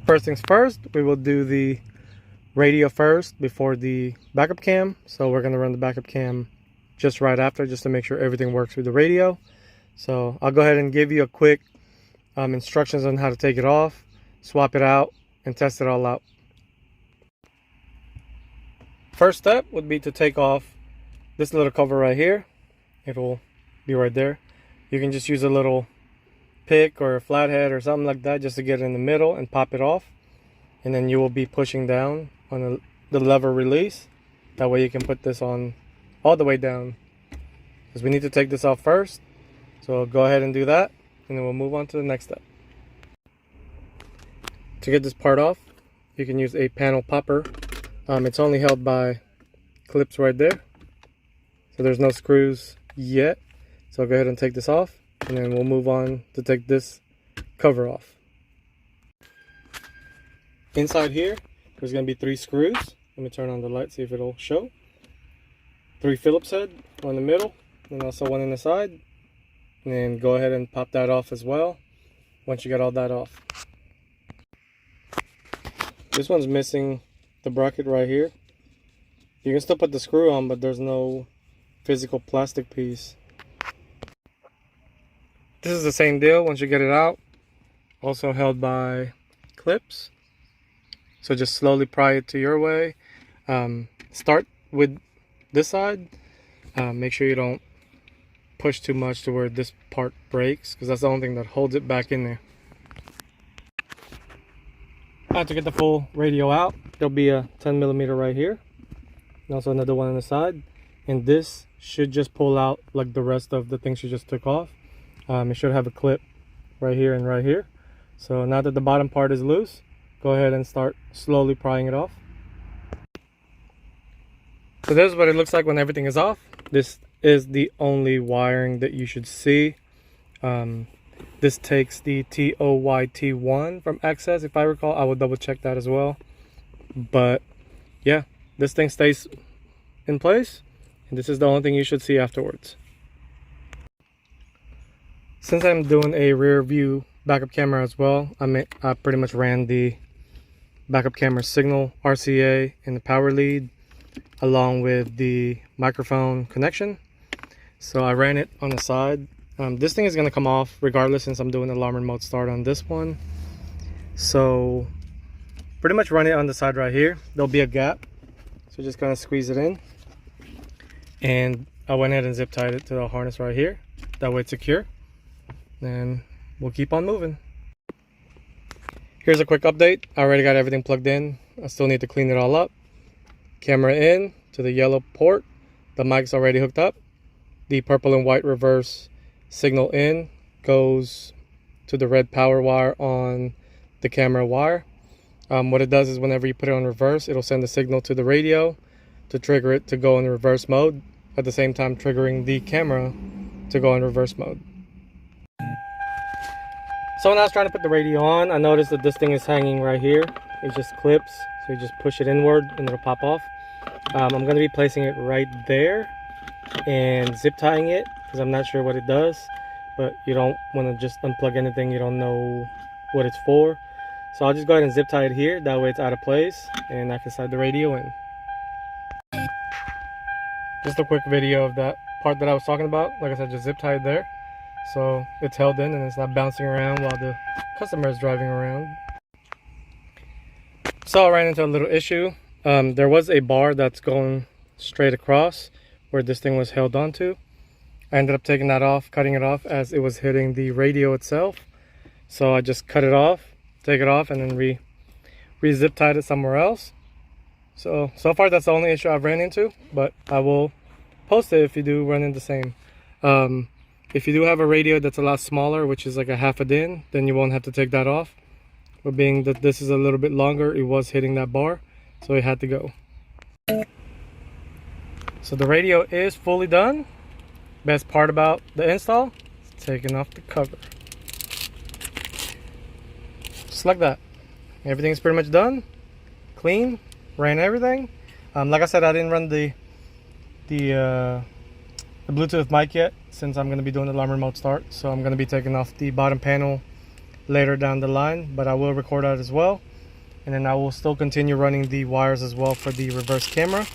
First things first, we will do the radio first before the backup cam. So we're going to run the backup cam just right after, just to make sure everything works with the radio. So I'll go ahead and give you a quick instructions on how to take it off, swap it out, and test it all out. First step would be to take off this little cover right here. It will be right there. You can just use a little pick or a flathead or something like that just to get it in the middle and pop it off, and then you will be pushing down on the lever release. That way you can put this on all the way down, because we need to take this off first. So go ahead and do that, and then we'll move on to the next step. To get this part off, you can use a panel popper. It's only held by clips right there, so there's no screws yet. So go ahead and take this off, and then we'll move on to take this cover off. Inside here, there's going to be 3 screws. Let me turn on the light, see if it'll show. 3 Phillips head, one in the middle, and also one in the side. And then go ahead and pop that off as well once you get all that off. This one's missing the bracket right here. You can still put the screw on, but there's no physical plastic piece. This is the same deal once you get it out. Also held by clips. So just slowly pry it to your way. Start with this side. Make sure you don't push too much to where this part breaks, because that's the only thing that holds it back in there. To get the full radio out, there'll be a 10mm right here, and also another one on the side, and this should just pull out like the rest of the things you just took off. It should have a clip right here and right here. So now that the bottom part is loose, go ahead and start slowly prying it off. So this is what it looks like when everything is off. This is the only wiring that you should see. This takes the TOYT1 from Access, if I recall. I will double check that as well. But yeah, this thing stays in place, and this is the only thing you should see afterwards. Since I'm doing a rear view backup camera as well, I pretty much ran the backup camera signal, RCA, and the power lead along with the microphone connection. So I ran it on the side. This thing is going to come off regardless, since I'm doing alarm remote start on this one. So pretty much run it on the side right here. There'll be a gap, so just kind of squeeze it in, and I went ahead and zip tied it to the harness right here. That way it's secure, and we'll keep on moving. Here's a quick update. I already got everything plugged in. I still need to clean it all up. Camera in to the yellow port. The mic's already hooked up. The purple and white reverse signal in goes to the red power wire on the camera wire. What it does is whenever you put it on reverse, it'll send the signal to the radio to trigger it to go in reverse mode, at the same time triggering the camera to go in reverse mode. So when I was trying to put the radio on, I noticed that this thing is hanging right here. It just clips, so you just push it inward and it'll pop off. I'm going to be placing it right there and zip tying it, because I'm not sure what it does, but you don't want to just unplug anything you don't know what it's for. So I'll just go ahead and zip tie it here, that way it's out of place and I can slide the radio in. Just a quick video of that part that I was talking about. Like I said, just zip tie it there, so it's held in and it's not bouncing around while the customer is driving around. So I ran into a little issue. There was a bar that's going straight across where this thing was held onto. I ended up taking that off, cutting it off as it was hitting the radio itself. So I just cut it off, take it off, and then re-zip tied it somewhere else. So far that's the only issue I've ran into, but I will post it if you do run into the same. If you do have a radio that's a lot smaller, which is like a half a DIN, then you won't have to take that off. But being that this is a little bit longer, it was hitting that bar, so it had to go. So the radio is fully done. Best part about the install is taking off the cover. Just like that. Everything's pretty much done. Clean. Ran everything. Like I said, I didn't run the Bluetooth mic yet, since I'm going to be doing the alarm remote start. So I'm going to be taking off the bottom panel later down the line, but I will record that as well. And then I will still continue running the wires as well for the reverse camera.